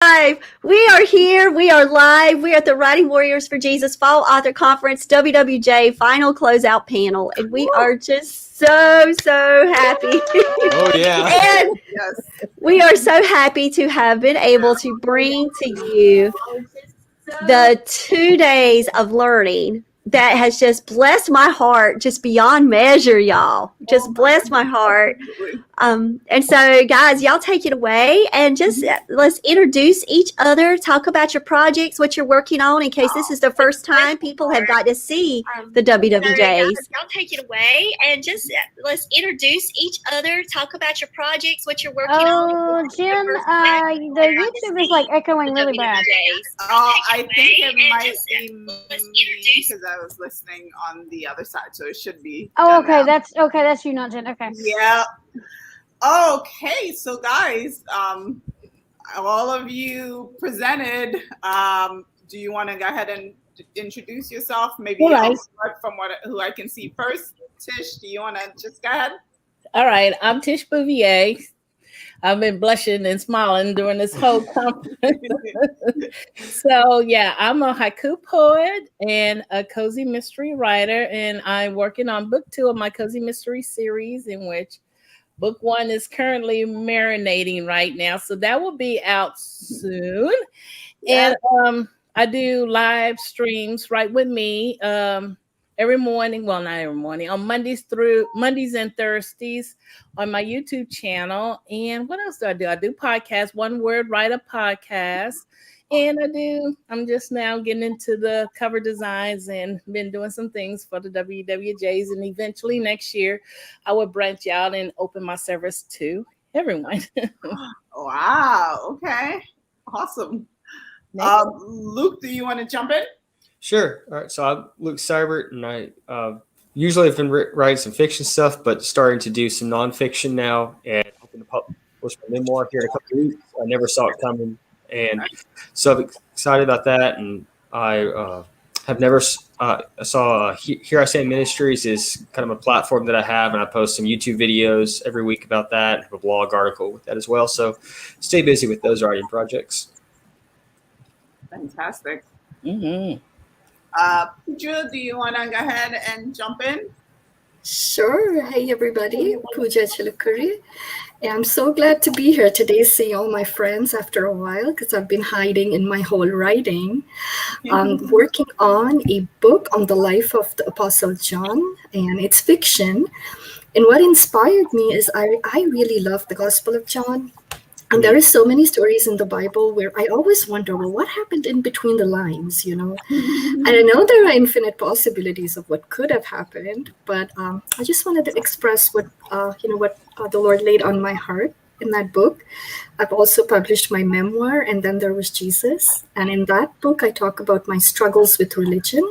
live. We are here. We are live. We are at the Writing Warriors for Jesus Fall Author Conference, WWJ final closeout panel. And we are just so happy. Oh, yeah. And we are so happy to have been able to bring to you the 2 days of learning that has just blessed my heart just beyond measure, y'all. Just blessed my heart. And so, guys, y'all take it away and just let's introduce each other, talk about your projects, what you're working on, in case this is the first time people have got to see the WWJs. Y'all take it away and just let's introduce each other, talk about your projects, what you're working on. Oh, Jen, the YouTube is like echoing really bad. I think it might be me because I was listening on the other side, so it should be. Oh, okay, that's you, not Jen. Okay. Yeah. Okay, so guys, all of you presented. Do you want to go ahead and introduce yourself? Maybe I'll start from who I can see first. Tish, do you want to just go ahead? All right, I'm Tish Bouvier. I've been blushing and smiling during this whole conference. So, yeah, I'm a haiku poet and a cozy mystery writer, and I'm working on book 2 of my cozy mystery series, in which book 1 is currently marinating right now. So that will be out soon. Yeah. And I do live streams right with me every morning. Well, not every morning, on Mondays and Thursdays on my YouTube channel. And what else do? I do podcasts, One Word Writer podcast. And I'm just now getting into the cover designs and been doing some things for the WWJs. And eventually next year, I will branch out and open my service to everyone. Wow. Okay. Awesome. Luke, do you want to jump in? Sure. All right. So I'm Luke Seibert, and I usually have been writing some fiction stuff, but starting to do some nonfiction now, and hoping to publish my memoir here in a couple of weeks. I never saw it coming, and so I'm excited about that. And I have never saw Here I Stand Ministries is kind of a platform that I have, and I post some YouTube videos every week about that. I have a blog article with that as well. So stay busy with those writing projects. Fantastic. Mm-hmm. Pooja, do you want to go ahead and jump in? Sure. Hey, everybody. Pooja Chilukuri. I'm so glad to be here today, seeing all my friends after a while, because I've been hiding in my whole writing. I'm working on a book on the life of the Apostle John, and it's fiction. And what inspired me is I really love the Gospel of John. And there are so many stories in the Bible where I always wonder, well, what happened in between the lines, you know? And I know there are infinite possibilities of what could have happened, but I just wanted to express what the Lord laid on my heart in that book. I've also published my memoir, And Then There Was Jesus. And in that book, I talk about my struggles with religion.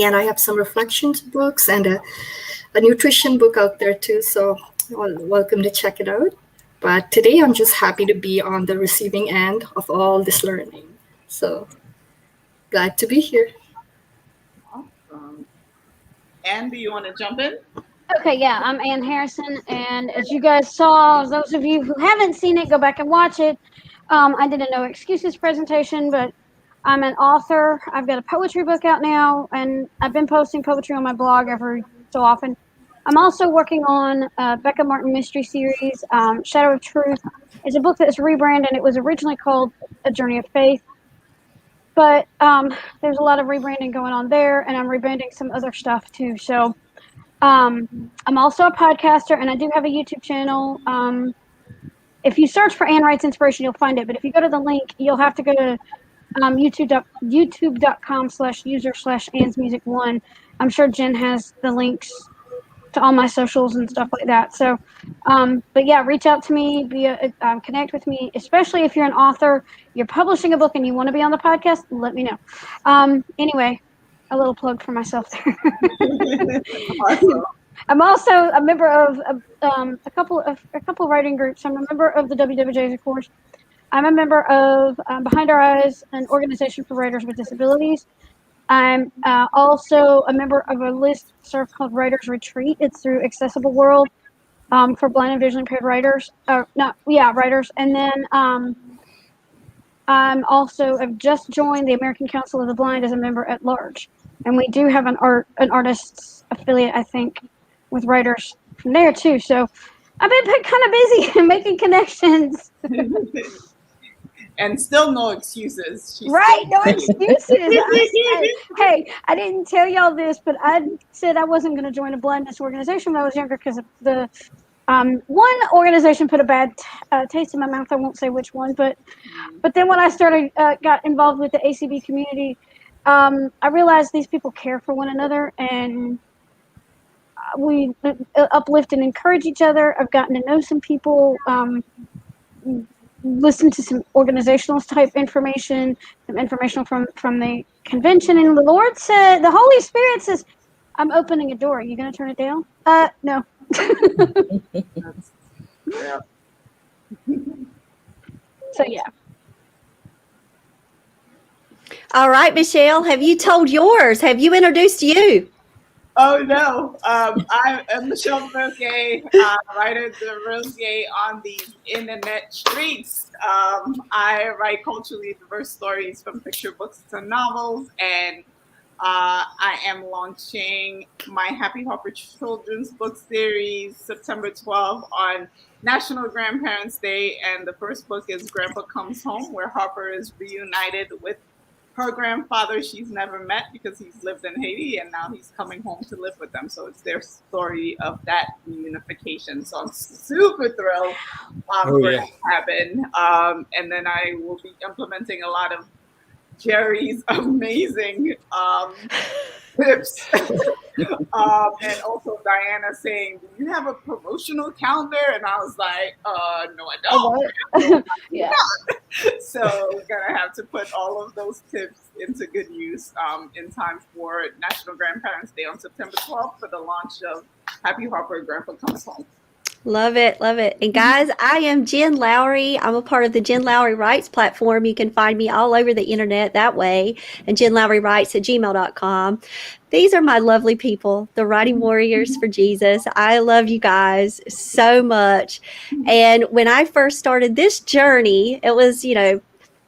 And I have some reflections books and a nutrition book out there too. So welcome to check it out. But today I'm just happy to be on the receiving end of all this learning. So glad to be here. Awesome. Anne, do you want to jump in? Okay, yeah, I'm Ann Harrison. And as you guys saw, those of you who haven't seen it, go back and watch it. I did a No Excuses presentation, but I'm an author. I've got a poetry book out now, and I've been posting poetry on my blog every so often. I'm also working on Becca Martin mystery series, Shadow of Truth. It's a book that's rebranded. It was originally called A Journey of Faith, but there's a lot of rebranding going on there, and I'm rebranding some other stuff too. So I'm also a podcaster, and I do have a YouTube channel. If you search for Ann Writes Inspiration, you'll find it. But if you go to the link, you'll have to go to youtube.com/user/AnnsMusic1. I'm sure Jen has the links to all my socials and stuff like that. So, but yeah, reach out to me, connect with me, especially if you're an author, you're publishing a book and you want to be on the podcast, let me know. Anyway, a little plug for myself there. Awesome. I'm also a member of a couple of writing groups. I'm a member of the WWJs, of course. I'm a member of Behind Our Eyes, an organization for writers with disabilities. I'm also a member of a listserv called Writers Retreat. It's through Accessible World for blind and visually impaired writers. Writers. And then I've just joined the American Council of the Blind as a member at large, and we do have an artists affiliate, I think, with writers from there too. So I've been kind of busy making connections. And still no excuses. Right, no excuses. Hey, I didn't tell y'all this, but I said I wasn't going to join a blindness organization when I was younger because the one organization put a bad taste in my mouth. I won't say which one, but then when I got involved with the ACB community, I realized these people care for one another, and we uplift and encourage each other. I've gotten to know some people, listen to some organizational type information, some information from the convention, and the Holy Spirit says, I'm opening a door. Are you going to turn it down? No. Yeah. So yeah. All right, Michelle, have you told yours? Have you introduced you? Oh no, I'm Michelle Rosier, writer of the Rosier on the internet streets. I write culturally diverse stories from picture books to novels, and I am launching my Happy Harper children's book series September 12th on National Grandparents' Day, and the first book is Grandpa Comes Home, where Harper is reunited with her grandfather she's never met because he's lived in Haiti and now he's coming home to live with them. So it's their story of that reunification. So I'm super thrilled for it to happen. And then I will be implementing a lot of Jerry's amazing tips. And also Diana saying, do you have a promotional calendar? And I was like, no, I don't. Yeah. So we're gonna have to put all of those tips into good use in time for National Grandparents' Day on September 12th for the launch of Happy Harper Grandpa Comes Home. Love it, love it. And guys, I am Jen Lowry. I'm a part of the Jen Lowry Writes platform. You can find me all over the internet that way, and JenLowryWrites@gmail.com. These are my lovely people, the writing warriors for Jesus. I love you guys so much. And when I first started this journey, it was,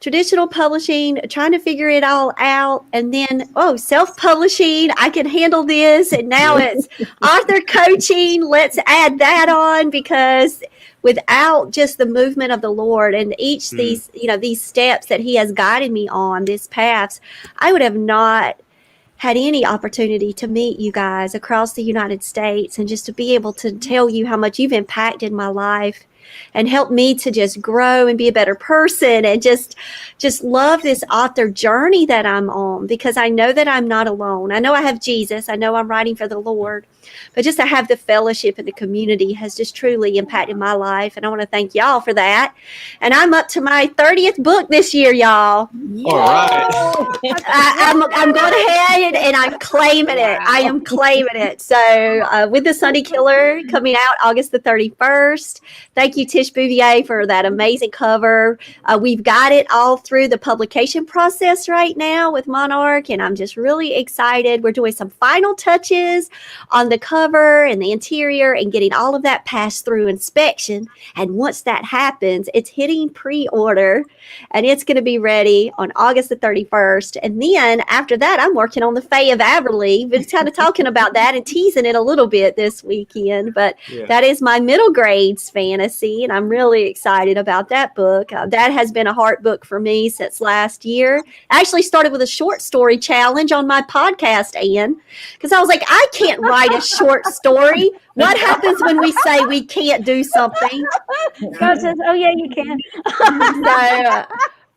traditional publishing, trying to figure it all out, and then self-publishing, I can handle this, and now it's author coaching, let's add that on, because without just the movement of the Lord and each these steps that he has guided me on, these paths, I would have not had any opportunity to meet you guys across the United States and just to be able to tell you how much you've impacted my life and help me to just grow and be a better person and just love this author journey that I'm on, because I know that I'm not alone. I know I have Jesus. I know I'm writing for the Lord, but just to have the fellowship and the community has just truly impacted my life. And I want to thank y'all for that. And I'm up to my 30th book this year, y'all. All right. I'm going ahead and I'm claiming it. I am claiming it. So with the Sunday Killer coming out August the 31st. Thank you, Tish Bouvier, for that amazing cover. We've got it all through the publication process right now with Monarch, and I'm just really excited. We're doing some final touches on the cover and the interior and getting all of that passed through inspection. And once that happens, it's hitting pre-order, and it's going to be ready on August the 31st. And then after that, I'm working on the Fae of Averly. We're kind of talking about that and teasing it a little bit this weekend, but that is my middle grades fantasy, and I'm really excited about that book. That has been a heart book for me since last year. I actually started with a short story challenge on my podcast, Anne, because I was like, I can't write a short story. What happens when we say we can't do something? God says, oh yeah, you can. So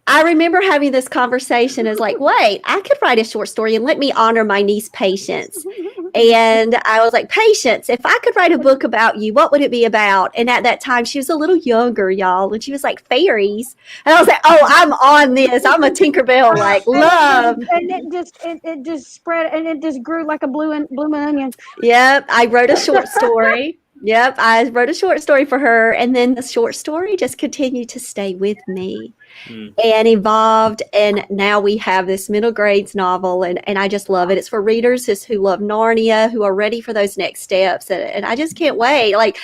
I remember having this conversation as like, wait, I could write a short story, and let me honor my niece Patience. And I was like, Patience, if I could write a book about you, what would it be about? And at that time, she was a little younger, y'all, and she was like, fairies. And I was like, oh, I'm on this. I'm a Tinkerbell, like love. And it just spread, and it just grew like a blooming onion. Yep, I wrote a short story. Yep, I wrote a short story for her, and then the short story just continued to stay with me and evolved, and now we have this middle grades novel, and I just love it. It's for readers who love Narnia, who are ready for those next steps, and I just can't wait. Like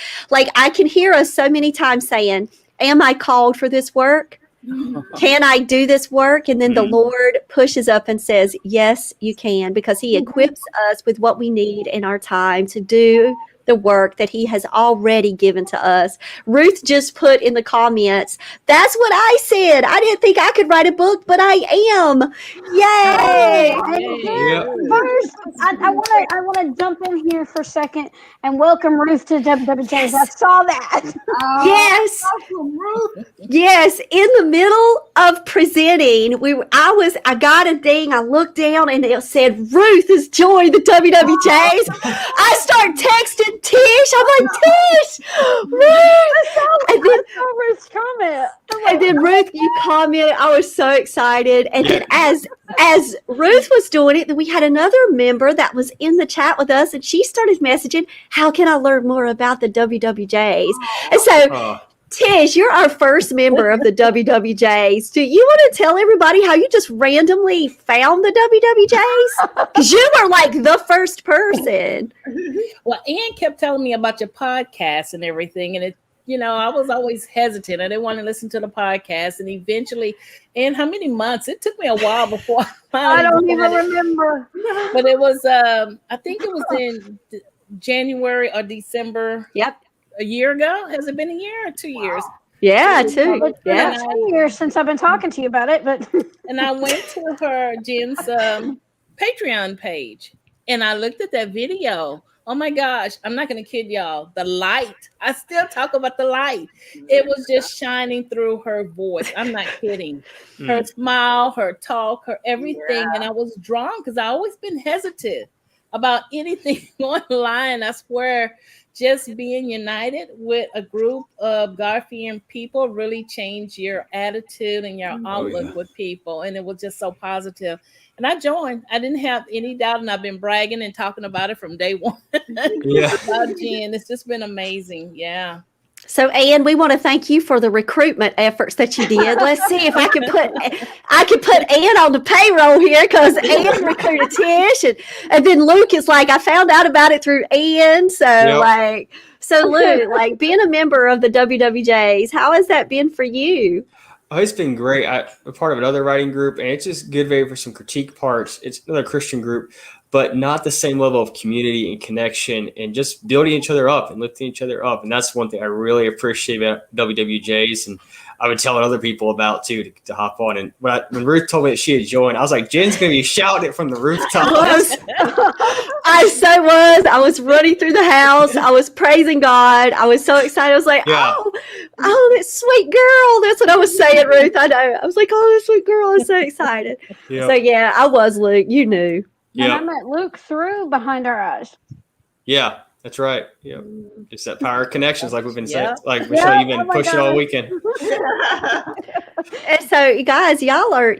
I can hear us so many times saying, am I called for this work? Can I do this work? And then the Mhm. Lord pushes up and says, yes, you can, because he equips us with what we need in our time to do the work that he has already given to us. Ruth just put in the comments, that's what I said. I didn't think I could write a book, but I am. Yay! Yeah. First, I want to jump in here for a second and welcome Ruth to WWJs. I saw that. Yes. Welcome, Ruth. Yes, in the middle of presenting, I got a thing. I looked down and it said Ruth has joined the WWJs. I start texting Tish. I'm like, Tish, Ruth. And then, I saw Ruth's comment. and then Ruth, you commented. I was so excited. And then as Ruth was doing it, then we had another member that was in the chat with us, and she started messaging, how can I learn more about the WWJs? And so Tish, you're our first member of the WWJs. Do you want to tell everybody how you just randomly found the WWJs? Because you were like the first person. Well, Ann kept telling me about your podcast and everything, and I was always hesitant. I didn't want to listen to the podcast, and eventually, and how many months? It took me a while before I finally. I don't even remember. But it was, I think it was in January or December. Yep. A year ago? Has it been a year or 2 years? Yeah, too. It's been 2 years since I've been talking to you about it, but and I went to Jen's Patreon page, and I looked at that video. Oh my gosh, I'm not going to kid y'all. The light, I still talk about the light. It was just shining through her voice. I'm not kidding. Her smile, her talk, her everything. And I was drawn because I've always been hesitant about anything online. I swear, just being united with a group of God-fearing people really changed your attitude and your outlook with people. And it was just so positive. And I joined. I didn't have any doubt, and I've been bragging and talking about it from day one. Yeah. About Jen. It's just been amazing. Yeah. So, Ann, we want to thank you for the recruitment efforts that you did. Let's see if I can put Ann on the payroll here, because Ann recruited Tish, and then Luke is like, I found out about it through Ann. So, so Luke, like being a member of the WWJs, how has that been for you? Oh, it's been great. I'm a part of another writing group, and it's just good for some critique parts. It's another Christian group, but not the same level of community and connection and just building each other up and lifting each other up. And that's one thing I really appreciate about WWJs. And I've been telling other people about too to hop on. And when Ruth told me that she had joined, I was like, Jen's going to be shouting it from the rooftops. I was running through the house. I was praising God. I was so excited. I was like, oh, that sweet girl. That's what I was saying, Ruth. I know. I was like, oh, that sweet girl. I'm so excited. Yep. So, yeah, I was, Luke. You knew. And I met Luke through Behind Our Eyes. Yeah, that's right. Yeah, just that power of connections, like we've been saying, like Michelle, you've been pushing all weekend. And so, you guys, y'all are,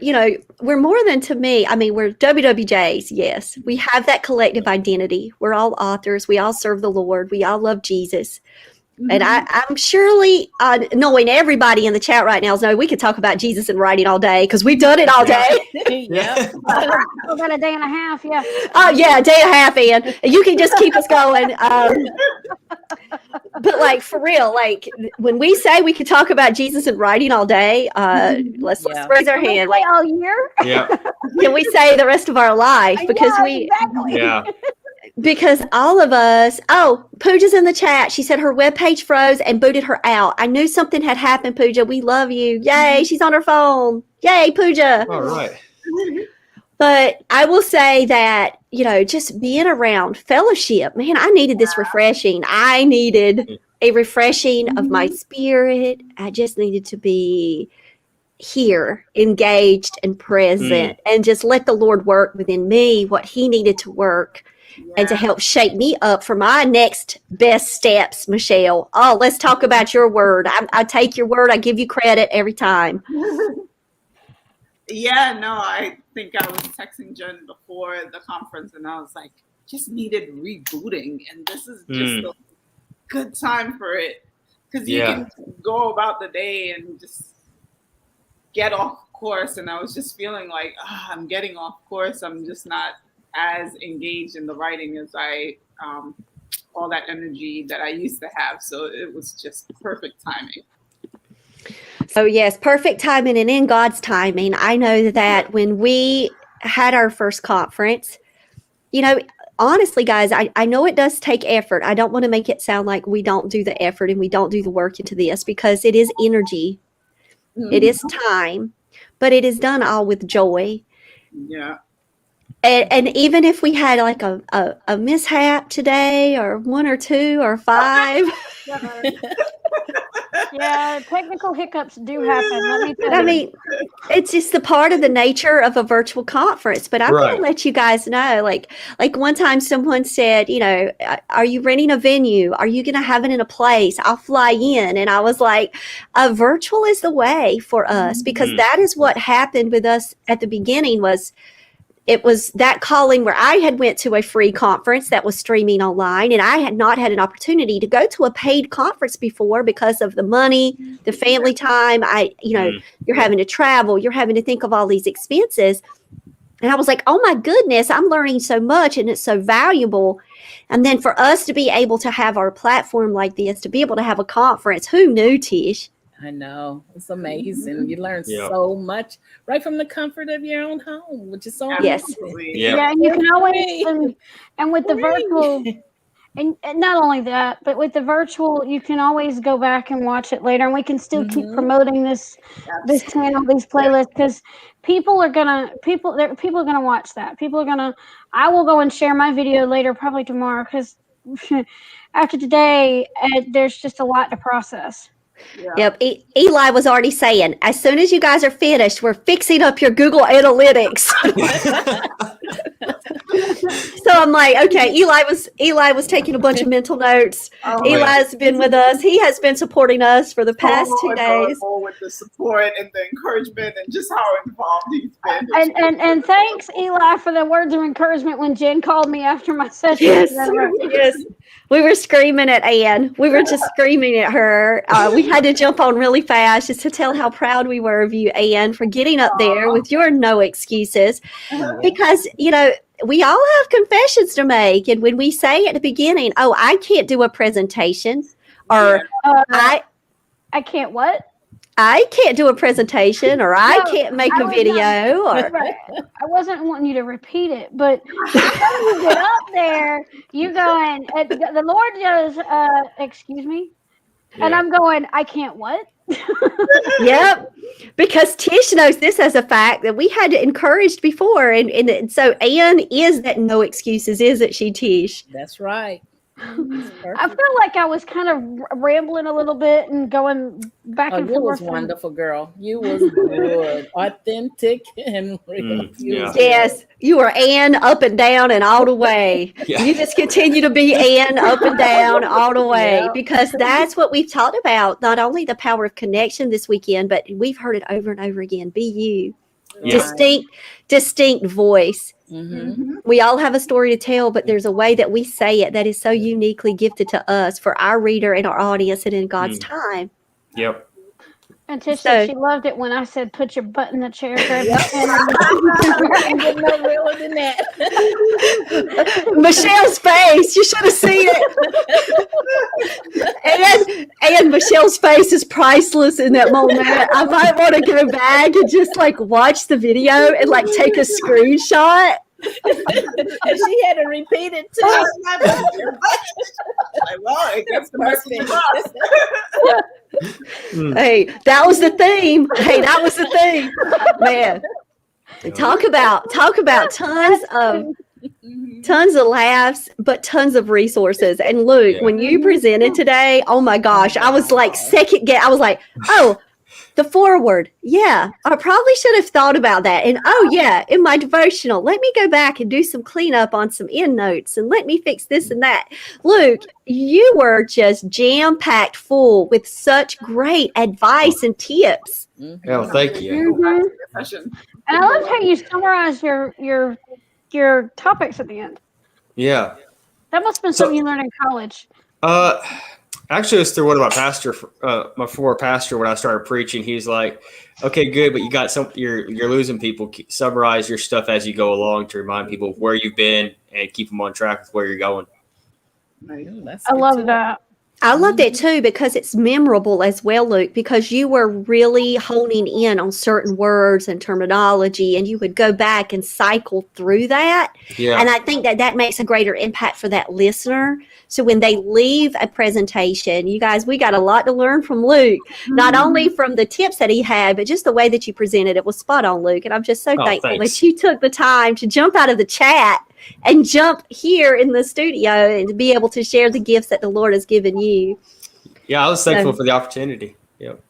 we're more than, to me, I mean, we're WWJs, yes. We have that collective identity. We're all authors. We all serve the Lord. We all love Jesus. And I'm surely, knowing everybody in the chat right now, we could talk about Jesus and writing all day, because we've done it all day. Yeah. About a day and a half, yeah. Oh, yeah, a day and a half, Ann. You can just keep us going. But, like, for real, like, when we say we could talk about Jesus and writing all day, let's raise our hand. Like, all year? Yeah. Can we say the rest of our life? Because Because all of us, Pooja's in the chat. She said her webpage froze and booted her out. I knew something had happened, Pooja. We love you. Yay, she's on her phone. Yay, Pooja. All right. But I will say that, just being around fellowship, man, I needed this refreshing. I needed a refreshing of my spirit. I just needed to be here, engaged and present, and just let the Lord work within me what he needed to work. And to help shape me up for my next best steps, Michelle. Oh, let's talk about your word. I take your word. I give you credit every time. Yeah, no, I think I was texting Jen before the conference, and I was like, just needed rebooting. And this is just a good time for it. Because you can go about the day and just get off course. And I was just feeling like, I'm getting off course. I'm just not as engaged in the writing as I all that energy that I used to have. So it was just perfect timing. So yes, perfect timing, and in God's timing. I know that when we had our first conference, honestly, guys, I know it does take effort. I don't want to make it sound like we don't do the effort and we don't do the work into this, because it is energy, it is time, but it is done all with joy. Yeah. And even if we had like a mishap today, or one or two or five, Yeah, technical hiccups do happen. Let me tell you. I mean, it's just the part of the nature of a virtual conference. But I'm going to let you guys know, like one time someone said, are you renting a venue? Are you going to have it in a place? I'll fly in. And I was like, virtual is the way for us, because that is what happened with us at the beginning. It was that calling where I had went to a free conference that was streaming online, and I had not had an opportunity to go to a paid conference before because of the money, the family time. You're having to travel, you're having to think of all these expenses. And I was like, oh my goodness, I'm learning so much and it's so valuable. And then for us to be able to have our platform like this, to be able to have a conference, who knew, Tish? I know. It's amazing. You learn so much right from the comfort of your own home, which is so amazing. Yeah, and you can always, and with the virtual, and not only that, but with the virtual, you can always go back and watch it later, and we can still keep promoting this channel, these playlists, because people are gonna watch that. I will go and share my video later, probably tomorrow, because after today, there's just a lot to process. Yeah. Yep. Eli was already saying, as soon as you guys are finished, we're fixing up your Google Analytics. So I'm like, okay, Eli was taking a bunch of mental notes. Eli's been with us. He has been supporting us for the past 2 days. With the support and the encouragement and just how involved he's been. And thanks, Eli, for the words of encouragement when Jen called me after my session. Yes. We were screaming at Ann. We were just screaming at her. We had to jump on really fast just to tell how proud we were of you, Ann, for getting up there with your no excuses. Because, we all have confessions to make. And when we say at the beginning, oh, I can't do a presentation, or I can't what? I can't do a presentation, or I can't make a video. Or I wasn't wanting you to repeat it, but when you get up there, you're going, the Lord goes, excuse me? Yeah. And I'm going, I can't what? Yep. Because Tish knows this as a fact that we had encouraged before. And so Ann is that no excuses, isn't she, Tish? That's right. I feel like I was kind of rambling a little bit and going back and forth. You was wonderful, girl. You was good, authentic, and real. Yes, you were Ann up and down and all the way. Yeah. You just continue to be Ann up and down all the way, because that's what we've talked about. Not only the power of connection this weekend, but we've heard it over and over again. Be you. Yeah. Distinct voice. We all have a story to tell, but there's a way that we say it that is so uniquely gifted to us for our reader and our audience, and in God's time. Yep. And Tish said she loved it when I said, "Put your butt in the chair." And get no realer than that. Michelle's face, you should have seen it. And Michelle's face is priceless in that moment. I might want to go back and just watch the video and take a screenshot. And she had to repeat it too. Well, it gets the message. Hey, that was the theme. Man. Talk about tons of laughs, but tons of resources. And Luke, when you presented today, oh my gosh, I was second guess. I was like, oh, the foreword. Yeah, I probably should have thought about that. And in my devotional, let me go back and do some cleanup on some end notes, and let me fix this and that. Luke, you were just jam-packed full with such great advice and tips. Oh, thank you. And I loved how you summarized your topics at the end. Yeah. That must have been something you learned in college. Actually, it's through one of my former pastor, when I started preaching. He's like, okay, good, but you got you're losing people. Summarize your stuff as you go along to remind people of where you've been and keep them on track with where you're going. I love that. I loved it too because it's memorable as well, Luke, because you were really honing in on certain words and terminology, and you would go back and cycle through that. Yeah. And I think that makes a greater impact for that listener. So when they leave a presentation, you guys, we got a lot to learn from Luke, not only from the tips that he had, but just the way that you presented it was spot on, Luke. And I'm just so thankful thanks. that you took the time to jump out of the chat and jump here in the studio and to be able to share the gifts that the Lord has given you. Yeah, I was thankful for the opportunity. Yep.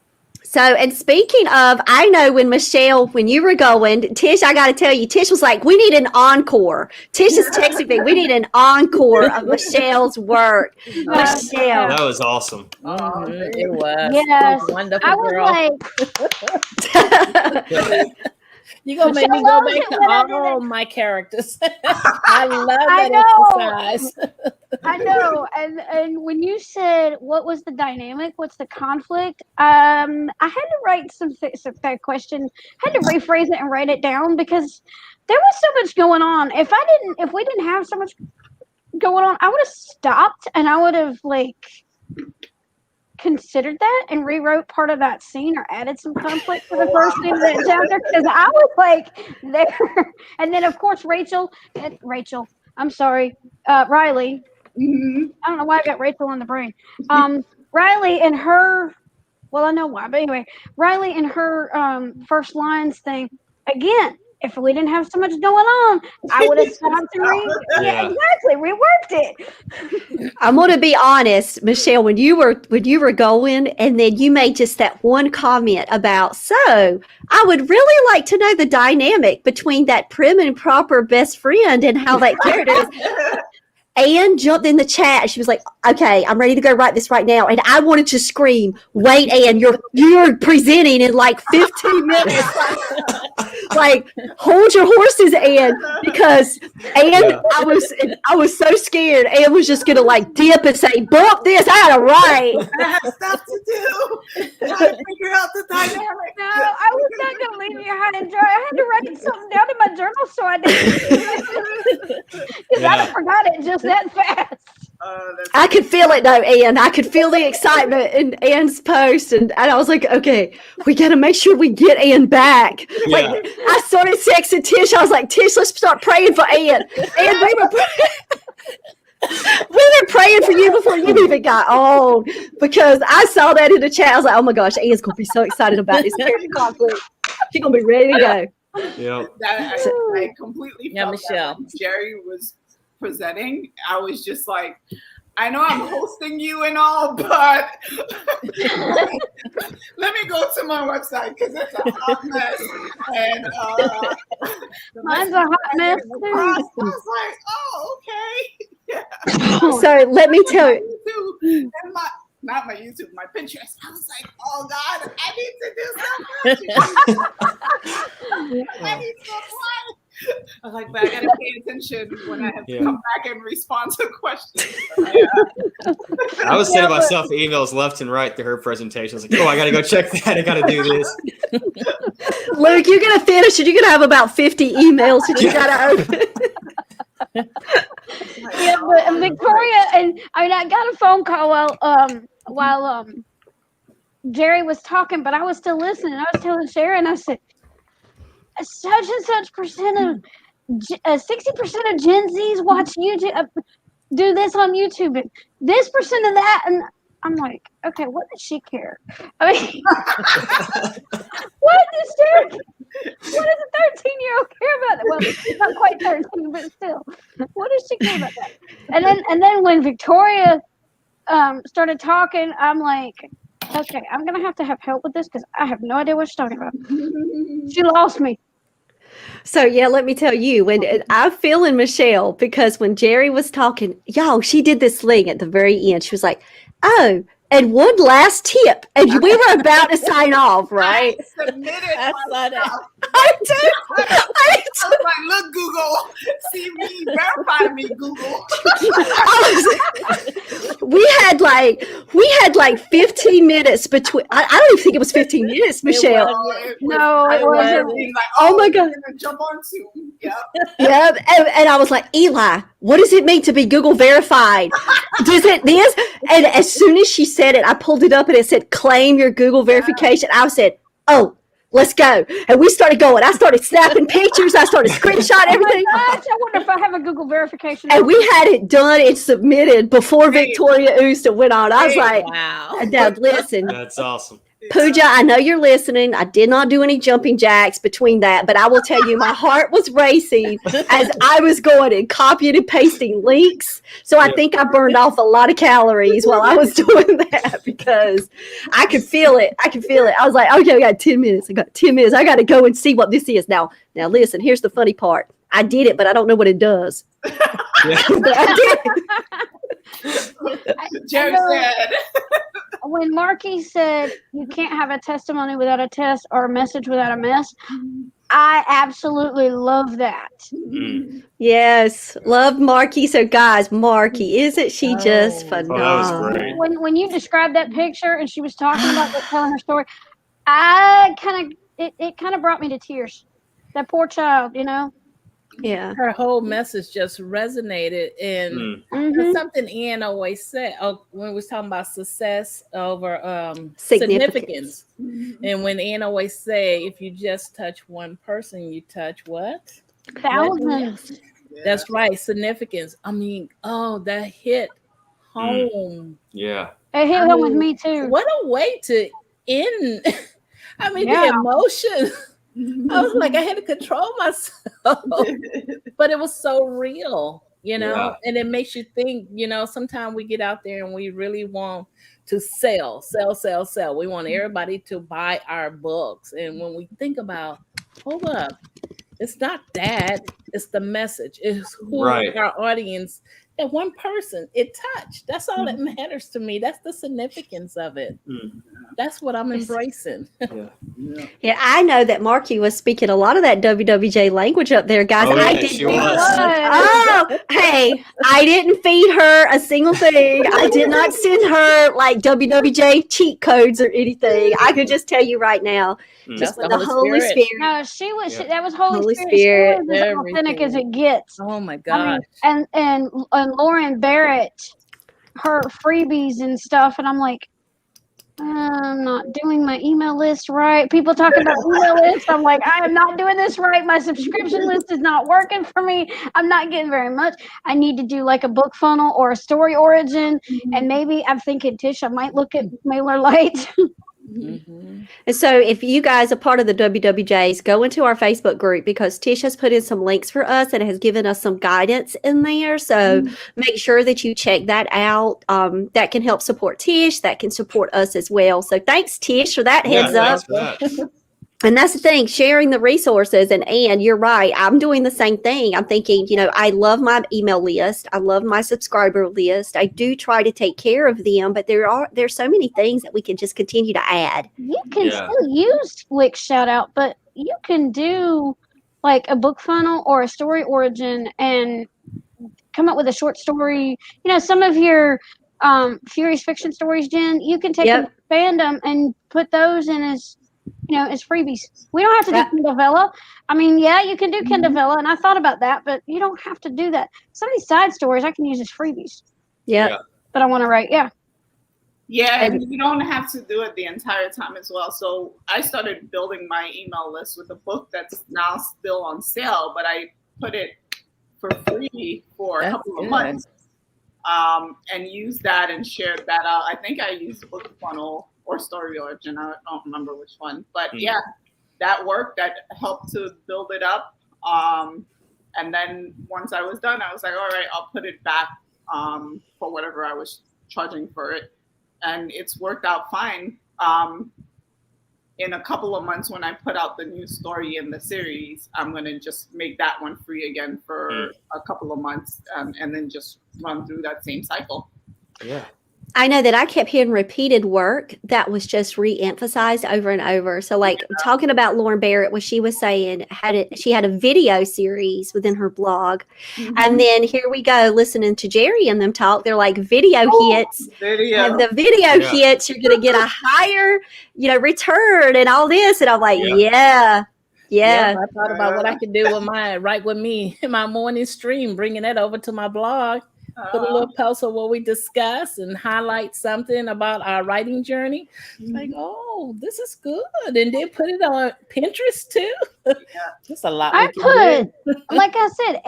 So, and speaking of, I know when Michelle, when you were going, Tish, I got to tell you, Tish was like, we need an encore. Tish is texting me, we need an encore of Michelle's work. Michelle. That was awesome. It was. Yes. It was wonderful, I was girl. like, You're going to make me go back to all my characters. I love that exercise. I know. And when you said, what was the dynamic? What's the conflict? I had to write that question. I had to rephrase it and write it down because there was so much going on. If we didn't have so much going on, I would have stopped and I would have considered that and rewrote part of that scene or added some conflict for the first thing that chapter because I was there. And then of course Riley. I don't know why I got Rachel in the brain. Riley and her, well, I know why, but anyway, Riley and her first lines thing again. If we didn't have so much going on, I would have stopped and reworked it. I'm going to be honest, Michelle, when you were going and then you made just that one comment about, so I would really like to know the dynamic between that prim and proper best friend and how that character is. Anne jumped in the chat. She was like, okay, I'm ready to go write this right now. And I wanted to scream, wait, Anne, you're presenting in 15 minutes. Like, hold your horses, Anne, because Anne, I was so scared. Anne was just gonna dip and say, bump this, I gotta write. I have stuff to do. I gotta figure out the dynamic. No, I was not gonna leave you high and dry. I had to write something down in my journal so I didn't because I forgot it just that fast. I could feel it though, Anne. I could feel the excitement in Anne's post, and I was like, okay, we got to make sure we get Anne back. Yeah. I started texting Tish. I was like, Tish, let's start praying for Anne. Anne, we were praying for you before you even got on because I saw that in the chat. I was like, oh my gosh, Anne's gonna be so excited about this character conflict. She's gonna be ready to go. Yeah. I completely felt Michelle. that when Jerry was presenting, I was just like, I know I'm hosting you and all, but let me go to my website because it's a hot mess. And Mine's a hot mess too. I was like, oh, okay. Yeah. So let me tell you. And not my YouTube, my Pinterest. I was like, oh God, I need to do something. I need to apply. I was like, but I gotta pay attention when I have to come back and respond to questions. I was sending myself emails left and right to her presentation. I was like, oh, I gotta go check that. I gotta do this. Luke, you're gonna finish it. You're gonna have about 50 emails that you gotta open. Yeah, but Victoria and I got a phone call while Jerry was talking, but I was still listening. I was telling Sharon, I said, such and such percent of 60% of Gen Zs watch YouTube, do this on YouTube, and this percent of that, and I'm like, okay, what does she care? I mean, what does a 13-year-old care about that? Well, she's not quite 13, but still, what does she care about that? And then when Victoria started talking, I'm like, okay, I'm gonna have to have help with this because I have no idea what she's talking about. She lost me. So yeah, let me tell you, when I'm feeling Michelle, because when Jerry was talking, y'all, she did this thing at the very end. She was like, oh, and one last tip. And we were about to sign off, right? I submitted I saw that. I did. I was like, look, Google, see me, verify me, Google. we had like 15 minutes between. I don't even think it was 15 minutes, Michelle. No, it wasn't. Like, Oh my God. we're gonna jump on Zoom. Yep. Yeah, and I was like, Eli, what does it mean to be Google verified? Does it this? And as soon as she said it, I pulled it up and it said, claim your Google verification. I said, oh, let's go. And we started going. I started snapping pictures. I started screenshot everything. Gosh, I wonder if I have a Google verification. And we had it done and submitted before Victoria Ooster went on. I was like, wow. now listen, That's awesome. Pooja, I know you're listening. I did not do any jumping jacks between that, but I will tell you, my heart was racing as I was going and copying and pasting links. So I think I burned off a lot of calories while I was doing that because I could feel it. I could feel it. I was like, okay, I got 10 minutes. I got 10 minutes. I got to go and see what this is. Now, listen, here's the funny part. I did it, but I don't know what it does. Yeah. But I did. Jerry said. When Marky said you can't have a testimony without a test or a message without a mess, I absolutely love that. Mm. Yes, love Marky. So, guys, Marky, isn't she just Oh, that phenomenal? was great. When you described that picture and she was talking about telling her story, it kind of brought me to tears. That poor child, you know. Yeah. Her whole message just resonated, and Mhm. something Ian always said when we was talking about success over Significance. significance. And when Ian always say, if you just touch one person, you touch what? Thousands. That's right, significance. I mean, that hit home. Yeah. It hit home with me too. What a way to end. I mean, Yeah. the emotion. I was like, I had to control myself, but it was so real, you know, Yeah. and it makes you think, you know, sometimes we get out there and we really want to sell. We want everybody to buy our books. And when we think about, hold up, it's not that, it's the message. It's who Right. our audience, that one person it touched. That's all that matters to me. That's the significance of it. Mm. That's what I'm embracing. Yeah. Yeah, I know that Marky was speaking a lot of that WWJ language up there, guys. Oh, I yeah, did she not. was. Oh, hey, I didn't feed her a single thing. I did not send her like WWJ cheat codes or anything. I could just tell you right now, just That's the Holy Spirit. No, she was. Yeah. That was Holy, Holy Spirit. She Spirit. was as authentic as Everything. it gets. Oh my I gosh. mean, and Lauren Barrett, her freebies and stuff, and I'm like, I'm not doing my email list right. People talk about email lists. I'm like, I am not doing this right. My subscription list is not working for me. I'm not getting very much. I need to do like a book funnel or a story origin. And maybe I'm thinking, Tish, I might look at MailerLite. Mhm. And so if you guys are part of the WWJs, go into our Facebook group because Tish has put in some links for us and has given us some guidance in there. So make sure that you check that out. That can help support Tish. That can support us as well. So thanks, Tish, for that heads up. Thanks for that. And that's the thing, sharing the resources. And you're right. I'm doing the same thing. I'm thinking, I love my email list. I love my subscriber list. I do try to take care of them, but there's so many things that we can just continue to add. You can Yeah. still use Flick shout out, but you can do like a book funnel or a story origin and come up with a short story. Some of your Furious Fiction stories, Jen, you can take Yep. and expand them and put those in as freebies. We don't have to do Kindlevella. I mean, yeah, you can do Kindlevella, and I thought about that, but you don't have to do that. Some of these side stories I can use as freebies, Yep. Yeah. but I want to write, Yeah, and you don't have to do it the entire time as well. So I started building my email list with a book that's now still on sale, but I put it for free for a That's couple of good. months, and used that and shared that out. I think I used Book Funnel or Story Origin. I don't remember which one, but yeah, that worked. That helped to build it up. And then once I was done, I was like, all right, I'll put it back for whatever I was charging for it. And it's worked out fine. In a couple of months, when I put out the new story in the series, I'm going to just make that one free again for a couple of months and then just run through that same cycle. Yeah. I know that I kept hearing repeated work that was just re-emphasized over and over. So, like talking about Lauren Barrett, what she was saying, she had a video series within her blog, and then here we go listening to Jerry and them talk. They're like video hits. And the video hits, you're going to get a higher, return and all this. And I'm like, yeah. I thought about what I could do with me in my morning stream, bringing that over to my blog. Put a little post of what we discuss and highlight something about our writing journey. Like, oh, this is good. And then put it on Pinterest too. Just a lot. Like I said,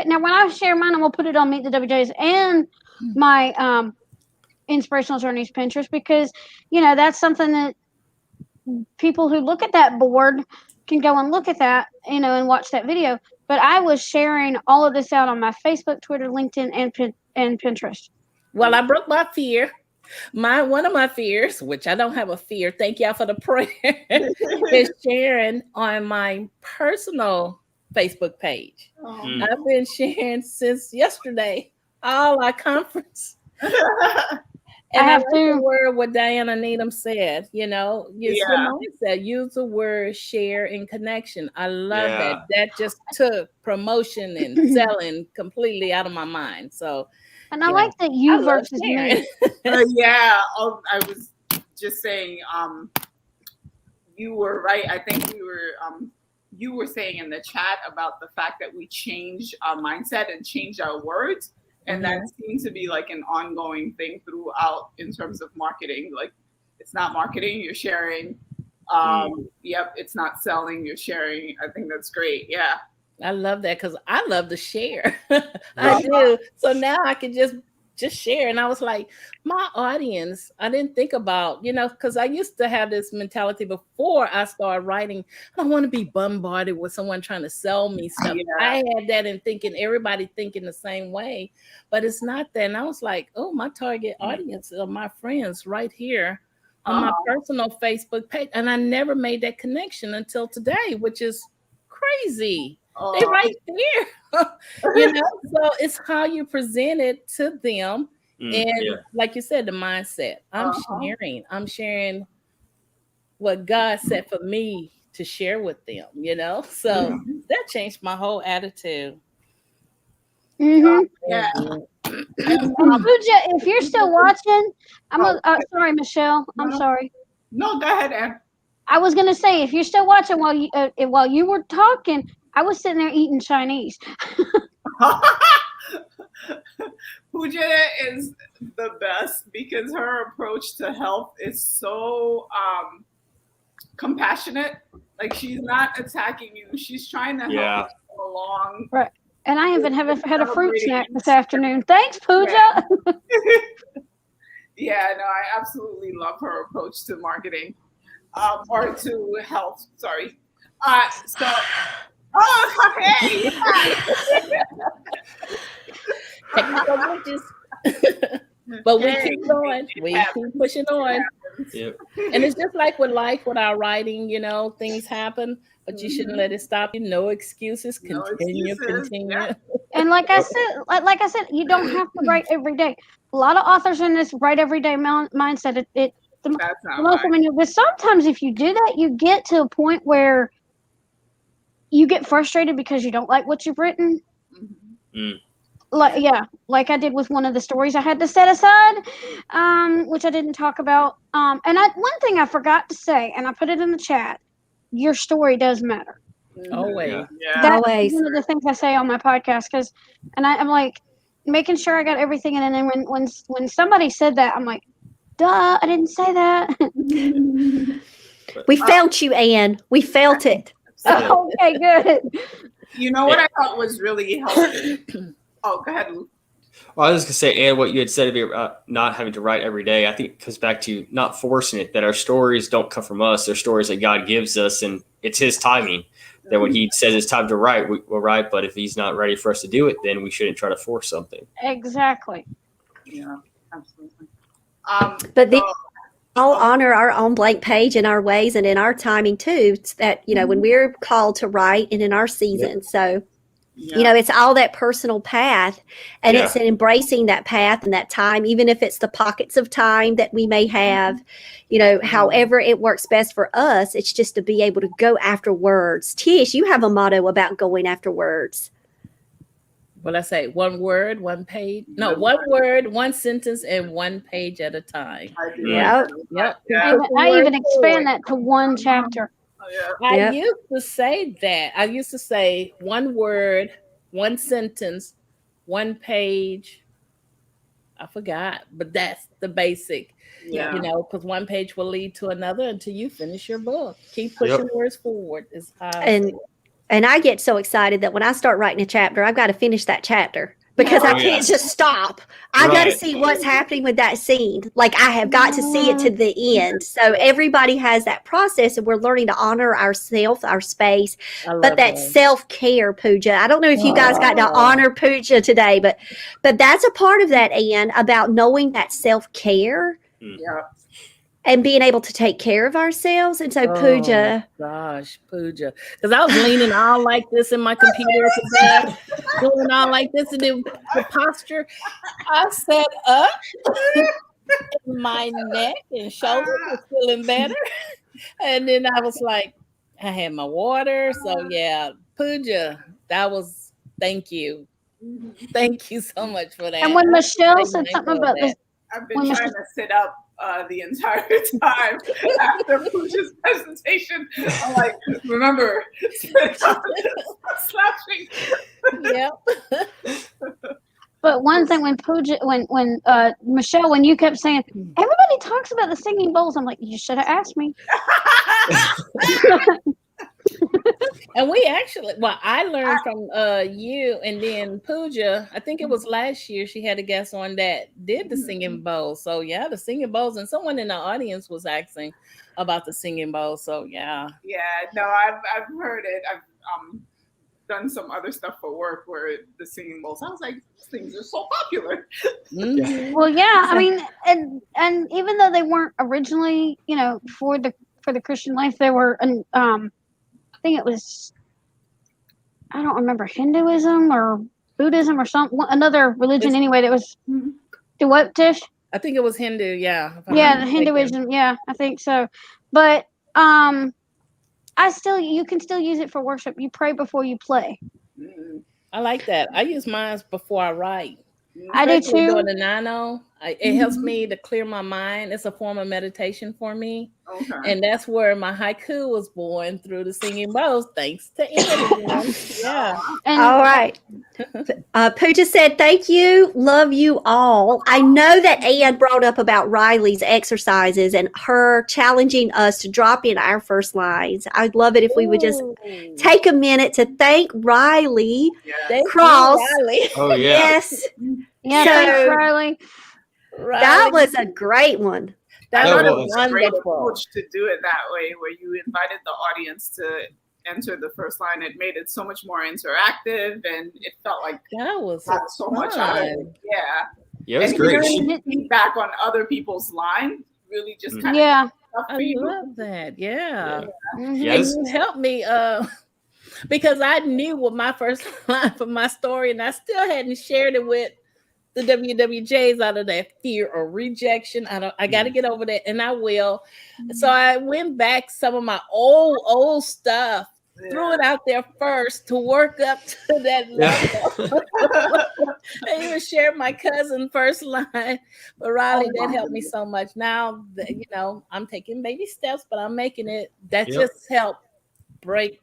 now when I share mine, I'm going to put it on Meet the WWJs and my Inspirational Journeys Pinterest, because, that's something that people who look at that board can go and look at that, and watch that video. But I was sharing all of this out on my Facebook, Twitter, LinkedIn, and Pinterest. Well, I broke my fear. One of my fears, which I don't have a fear, thank y'all for the prayer, is sharing on my personal Facebook page. I've been sharing since yesterday, all our conference. And I like the word what Diana Needham said, your mindset, use the word share and connection. I love that. That just took promotion and selling completely out of my mind. So, and I like that you versus me. I was just saying, you were right. I think you were saying in the chat about the fact that we change our mindset and change our words. And that seems to be like an ongoing thing throughout in terms of marketing. Like, it's not marketing, you're sharing. It's not selling, you're sharing. I think that's great. Yeah. I love that because I love to share. I do. So now I can just share. And I was like, my audience, I didn't think about, because I used to have this mentality before I started writing. I don't want to be bombarded with someone trying to sell me stuff. I had that in thinking everybody thinking the same way, but it's not that. And I was like, oh, my target audience are my friends right here on my personal Facebook page. And I never made that connection until today, which is crazy. They're right there. So it's how you present it to them. And like you said, the mindset. I'm sharing what God said for me to share with them, So that changed my whole attitude. Pooja, if you're still watching, sorry, Michelle. I'm sorry. No, go ahead, Ann. I was gonna say, if you're still watching while you were talking, I was sitting there eating Chinese. Pooja is the best because her approach to health is so compassionate. Like, she's not attacking you; she's trying to help you along. Right. And I even haven't had a fruit snack this afternoon. Thanks, Pooja. I absolutely love her approach to marketing, or to health. Sorry. Hey. Technical glitches. But we keep going. We keep pushing on. Yep. And it's just like with life, with our writing, things happen, but you shouldn't let it stop you. No excuses. Continue. Yeah. And like I said, you don't have to write every day. A lot of authors in this write every day mindset. But sometimes if you do that, you get to a point where you get frustrated because you don't like what you've written. Like I did with one of the stories I had to set aside, which I didn't talk about. And one thing I forgot to say, and I put it in the chat, your story does matter. Always. That's one of the things I say on my podcast, I'm like making sure I got everything in. And then when somebody said that, I'm like, duh, I didn't say that. We felt you, Ann. We felt it. Okay, good. You know what I thought was really helpful? Oh, go ahead, Luke. Well, I was just going to say, Ann, what you had said about not having to write every day, I think it comes back to not forcing it, that our stories don't come from us. They're stories that God gives us, and it's his timing. That when he says it's time to write, we'll write. But if he's not ready for us to do it, then we shouldn't try to force something. Exactly. Yeah, absolutely. But all honor our own blank page in our ways and in our timing too. It's that, when we're called to write and in our season. So You know, it's all that personal path, and it's embracing that path and that time, even if it's the pockets of time that we may have, you know, however it works best for us. It's just to be able to go after words. Tish, you have a motto about going after words. What I say? One word, one page. No, one word, one sentence, and one page at a time. Yep. Yep. I even expand that to one chapter. I used to say that. I used to say one word, one sentence, one page. I forgot, but that's the basic. You know, because one page will lead to another until you finish your book. Keep pushing words forward. Is how and I get so excited that when I start writing a chapter, I've got to finish that chapter because I can't just stop. I got to see what's happening with that scene. Like I have got to see it to the end. So everybody has that process, and we're learning to honor ourselves, our space, but that self-care, Pooja. I don't know if you guys got to honor Pooja today, but that's a part of that, Anne, about knowing that self-care. And being able to take care of ourselves. And so Pooja. Gosh, Pooja. Because I was leaning all like this in my computer today, doing all like this, and then the posture I set up, my neck and shoulder was feeling better. And then I was like, I had my water. So yeah, Pooja, thank you. Thank you so much for that. And when Michelle said something about this, I've been trying to sit up the entire time after Pooja's presentation. I'm like, remember, slouching. Yep. But one thing when Pooja, when Michelle, when you kept saying everybody talks about the singing bowls, I'm like, you should have asked me. And we actually, I learned from you, and then Pooja, I think it was last year, she had a guest on that did the singing bowl. So yeah, the singing bowls, and someone in the audience was asking about the singing bowl. So yeah. Yeah, no, I've heard it. I've done some other stuff for work where the singing bowl sounds like things are so popular. Well, yeah, I mean, and even though they weren't originally, you know, for the Christian life, they were I think it was, I don't remember, Hinduism or Buddhism or another religion anyway that was, do what, Tish? I think it was Hindu, yeah. Yeah, the Hinduism, yeah, I think so. But you can still use it for worship. You pray before you play. I like that. I use mine before I write. I do too. Doing the 9-0, it helps me to clear my mind. It's a form of meditation for me. Okay. And that's where my haiku was born, through the singing bowls, thanks to Anne. Yeah. All right. Pooja said, thank you. Love you all. I know that Anne brought up about Riley's exercises and her challenging us to drop in our first lines. I'd love it if we would just take a minute to thank Riley Cross. Riley. Oh, yeah. Yes. Yeah, thanks, Riley. That was a great one. That was a great approach to do it that way, where you invited the audience to enter the first line. It made it so much more interactive, and it felt like that was so much out of it. Yeah, it was great. Hearing feedback on other people's line really just kind of I love that. Yeah. Yes. And you helped me because I knew what my first line for my story, and I still hadn't shared it with the WWJs out of that fear or rejection. I got to get over that, and I will. So I went back some of my old stuff, threw it out there first to work up to that level. I even shared my cousin first line, but Riley, that helped me so much. Now, you know, I'm taking baby steps, but I'm making it. That just helped break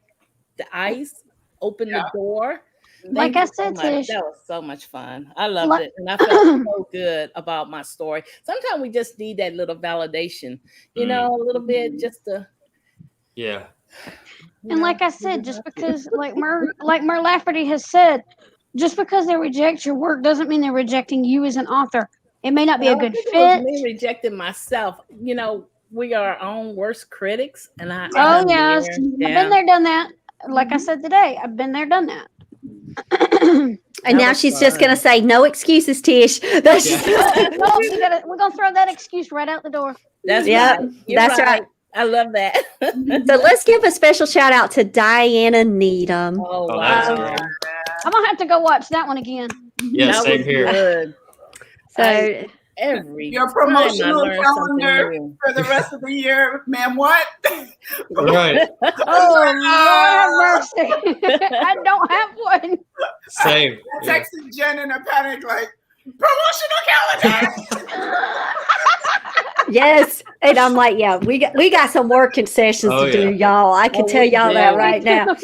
the ice, open the door. Like I said, Tish, that was so much fun. I loved it, and I felt so good about my story. Sometimes we just need that little validation, you know, a little bit, just to. Yeah. And like I said, just because, like Mer Lafferty has said, just because they reject your work doesn't mean they're rejecting you as an author. It may not be a good fit. It was me rejecting myself. You know, we are our own worst critics, and I've been there, done that. Like I said today, I've been there, done that. And now she's just going to say, no excuses, Tish. We're going to throw that excuse right out the door. That's right. That's right. I love that. So let's give a special shout out to Diana Needham. Oh, wow. I'm gonna have to go watch that one again. Yeah, That same was here. good. So Every Your time I promotional learn something calendar new. for the rest of the year, ma'am. What? Right. Oh, Lord have mercy. I don't have one. Same. I Yeah. texted Jen in a panic, like, promotional calendar. yes, and I'm like, yeah, we got some work concessions Oh, to do, yeah. y'all. I can Oh, tell we y'all that do. right now.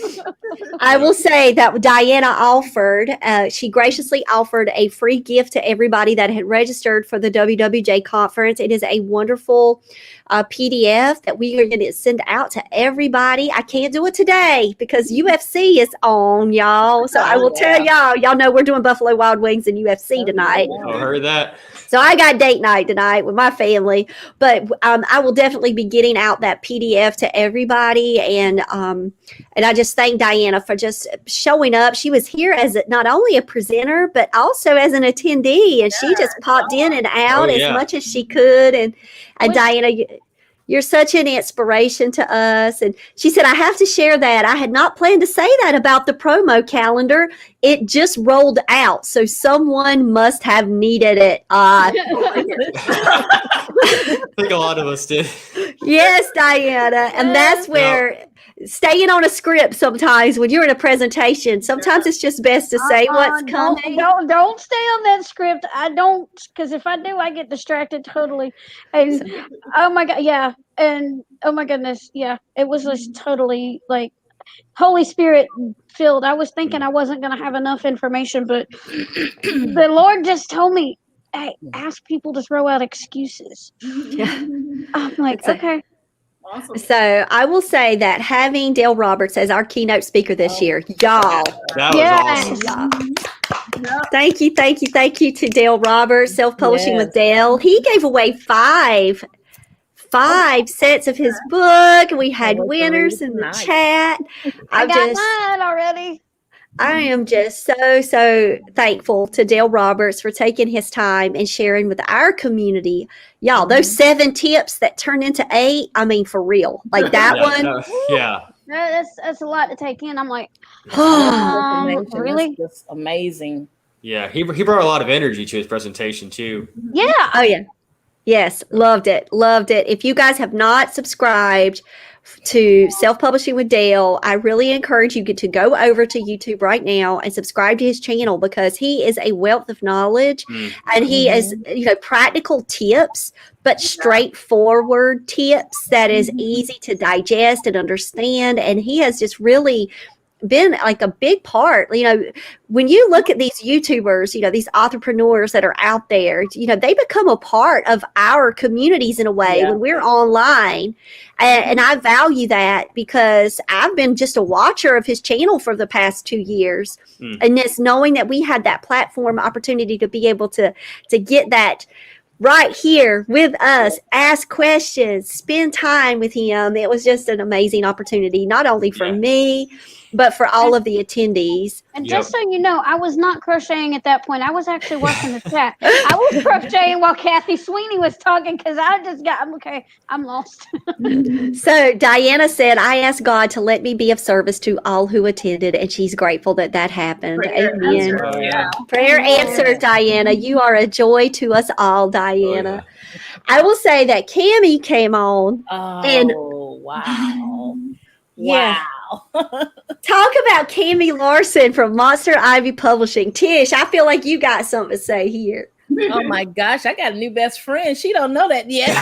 I will say that Diana offered, she graciously offered a free gift to everybody that had registered for the WWJ conference. It is a wonderful PDF that we are going to send out to everybody. I can't do it today because UFC is on, y'all. So I will tell y'all know we're doing Buffalo Wild Wings and UFC tonight. Oh, heard that. So I got date night tonight with my family, but I will definitely be getting out that PDF to everybody, and I just thank Diana for just showing up. She was here as not only a presenter but also as an attendee, and she just popped in and out as much as she could. And Diana, you're such an inspiration to us. And she said, I have to share that. I had not planned to say that about the promo calendar. It just rolled out. So someone must have needed it. I think a lot of us did. Yes, Diana. And that's where staying on a script sometimes when you're in a presentation, sometimes it's just best to say what's coming. Don't stay on that script. I don't, because if I do, I get distracted totally. And oh my God, yeah. And oh my goodness, yeah. It was just totally like Holy Spirit filled. I was thinking I wasn't going to have enough information, but the Lord just told me, hey, ask people to throw out excuses. Yeah. I'm like, okay. Awesome. So I will say that having Dale Roberts as our keynote speaker this year, y'all. That was awesome. Thank you to Dale Roberts, Self-Publishing with Dale. He gave away five sets of his book. We had winners in the chat. I got mine already. I am just so thankful to Dale Roberts for taking his time and sharing with our community. Y'all, those 7 tips that turned into 8, I mean, for real. Like that one. That's a lot to take in. I'm like, really? That's just amazing. Yeah, he brought a lot of energy to his presentation too. Yeah. Oh, yeah. Yes, loved it. If you guys have not subscribed to Self-Publishing with Dale, I really encourage you to go over to YouTube right now and subscribe to his channel, because he is a wealth of knowledge and he is, practical tips, but straightforward tips that is easy to digest and understand. And he has just really been like a big part. When you look at these YouTubers, these entrepreneurs that are out there, they become a part of our communities in a way when we're online. And I value that, because I've been just a watcher of his channel for the past 2 years. And just knowing that we had that platform opportunity to be able to get that right here with us, ask questions, spend time with him. It was just an amazing opportunity, not only for me, but for all of the attendees. And just so you know, I was not crocheting at that point. I was actually watching the chat. I was crocheting while Kathy Sweeney was talking, because I'm lost. So Diana said, I asked God to let me be of service to all who attended, and she's grateful that happened. Amen. Prayer answered, Diana. You are a joy to us all, Diana. I will say that Cammie came on. Wow. Yeah. Talk about Cammie Larson from Monster Ivy Publishing. Tish, I feel like you got something to say here. Oh my gosh, I got a new best friend. She don't know that yet.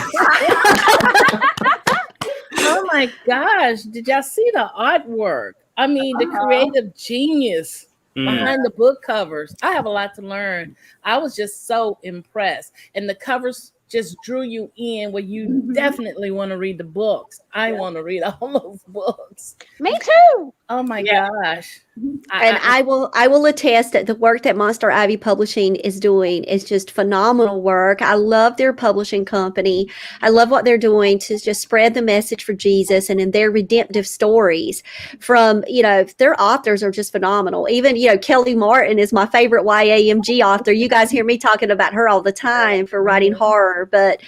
Oh my gosh, did y'all see the artwork? I mean, the creative genius behind the book covers. I have a lot to learn. I was just so impressed. And the covers just drew you in, where you definitely want to read the books. I want to read all those books. Me too. Oh my gosh. And I will attest that the work that Monster Ivy Publishing is doing is just phenomenal work. I love their publishing company. I love what they're doing to just spread the message for Jesus, and in their redemptive stories from, their authors are just phenomenal. Even, Kelly Martin is my favorite YAMG author. You guys hear me talking about her all the time for writing horror, but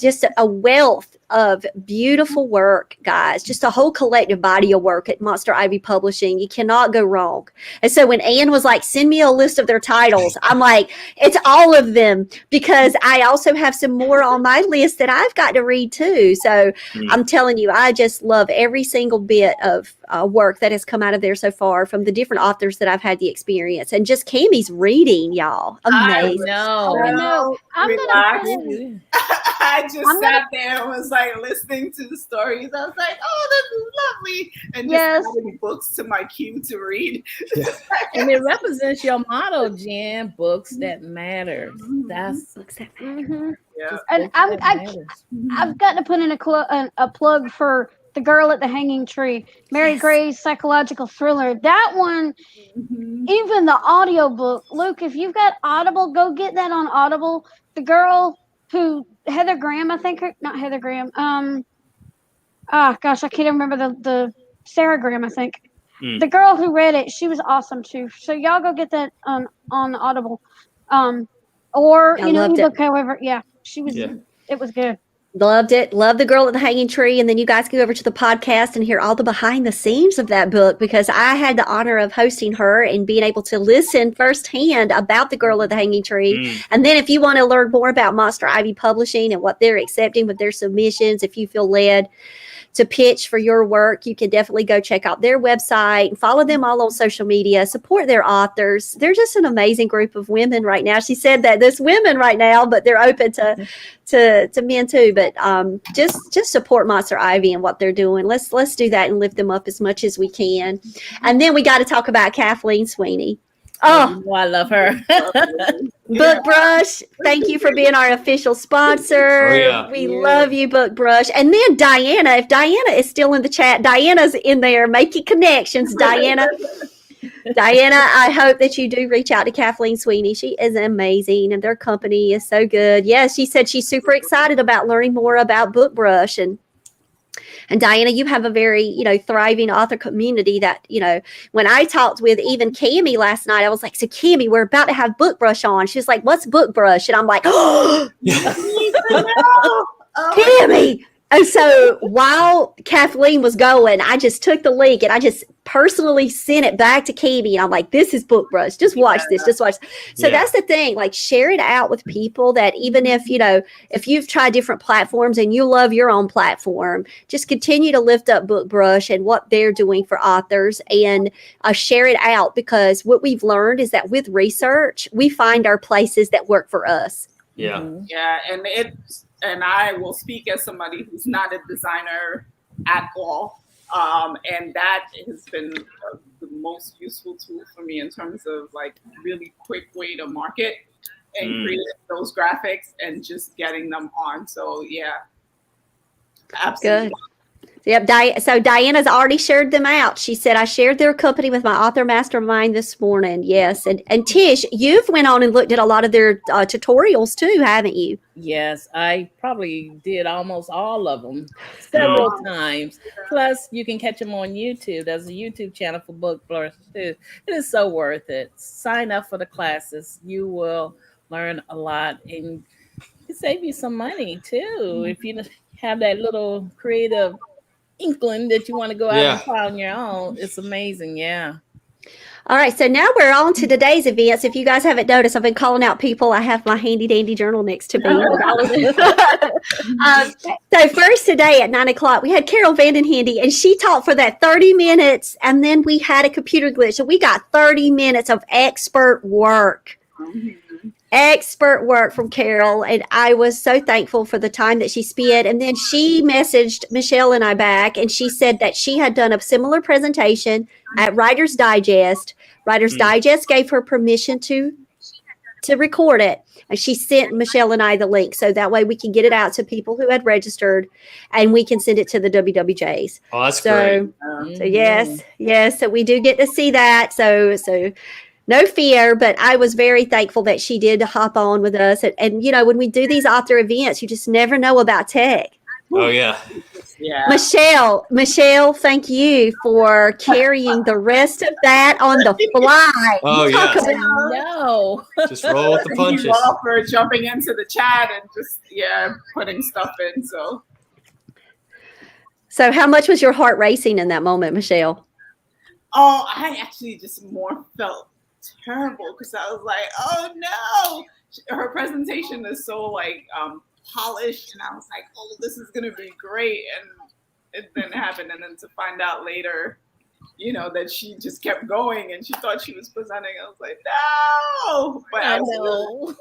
just a wealth of beautiful work, guys. Just a whole collective body of work at Monster Ivy Publishing. You cannot go wrong. And so when Anne was like, send me a list of their titles, I'm like, it's all of them, because I also have some more on my list that I've got to read too. So I'm telling you, I just love every single bit of work that has come out of there so far from the different authors that I've had the experience. And just Cammie's reading, y'all. Amazing. I know. I'm Relax. gonna I just sat there and was like listening to the stories. I was like, oh, this is lovely. And just adding books to my queue to read. And it represents your motto, Jen, books that matter. That's Books that Yeah. And I've got to put in a plug for The Girl at the Hanging Tree, Mary Gray's psychological thriller. That one, even the audiobook. Luke, if you've got Audible, go get that on Audible. The girl who Heather Graham, I think, not Heather Graham. I can't even remember the Sarah Graham, I think. The girl who read it, she was awesome too. So y'all go get that on Audible, or ebook. However, she was. Yeah. It was good. Loved it. Love The Girl at the Hanging Tree. And then you guys go over to the podcast and hear all the behind the scenes of that book, because I had the honor of hosting her and being able to listen firsthand about The Girl at the Hanging Tree. And then if you want to learn more about Monster Ivy Publishing and what they're accepting with their submissions, if you feel led to pitch for your work, you can definitely go check out their website and follow them all on social media, support their authors. They're just an amazing group of women right now. She said that there's women right now, but they're open to men too. But just support Monster Ivy and what they're doing. Let's do that and lift them up as much as we can. And then we got to talk about Kathleen Sweeney. Oh, I love her. Book Brush, thank you for being our official sponsor. Oh, yeah. We love you, Book Brush. And then Diana, if Diana is still in the chat, Diana's in there making connections. Diana, I hope that you do reach out to Kathleen Sweeney. She is amazing, and their company is so good. Yes, she said she's super excited about learning more about Book Brush. And Diana, you have a very, thriving author community that, when I talked with even Cammie last night, I was like, so Cammie, we're about to have Book Brush on. She's like, what's Book Brush? And I'm like, oh, Cammie. And so while Kathleen was going, I just took the link and I just personally sent it back to Cammie. And I'm like, this is Book Brush. Just watch this. Just watch. So that's the thing. Like, share it out with people that even if, if you've tried different platforms and you love your own platform, just continue to lift up Book Brush and what they're doing for authors and share it out, because what we've learned is that with research, we find our places that work for us. Yeah. Yeah. And I will speak as somebody who's not a designer at all. And that has been the most useful tool for me in terms of like really quick way to market and create those graphics and just getting them on. So yeah, absolutely. Good. Yep. So Diana's already shared them out. She said, I shared their company with my author mastermind this morning. Yes. And Tish, you've went on and looked at a lot of their tutorials too, haven't you? Yes, I probably did almost all of them several times. Plus, you can catch them on YouTube. There's a YouTube channel for Book Brush too. It is so worth it. Sign up for the classes. You will learn a lot, and it save you some money too if you have that little creative inkling that you want to go out and try on your own. It's amazing. Yeah. All right, so now we're on to today's events. If you guys haven't noticed, I've been calling out people. I have my handy dandy journal next to me. So first today at 9:00, we had Carol Vanden Handy, and she talked for that 30 minutes, and then we had a computer glitch. So we got 30 minutes of expert work. Expert work from Carol, and I was so thankful for the time that she spent. And then she messaged Michelle and I back, and she said that she had done a similar presentation at Writer's Digest. Writer's Digest gave her permission to record it, and she sent Michelle and I the link, so that way we can get it out to people who had registered, and we can send it to the WWJs. Oh, that's great. So yes, so we do get to see that. So no fear, but I was very thankful that she did hop on with us. And when we do these author events, you just never know about tech. Oh, yeah. Yeah. Michelle, thank you for carrying the rest of that on the fly. Oh, yeah. No. Just roll with the punches. Thank you all for jumping into the chat and just, putting stuff in. So So how much was your heart racing in that moment, Michelle? Oh, I actually just more felt terrible because I was like, oh no. Her presentation is so like polished, and I was like, oh, this is gonna be great, and it didn't happen. And then to find out later, that she just kept going and she thought she was presenting, I was like, no. But I know.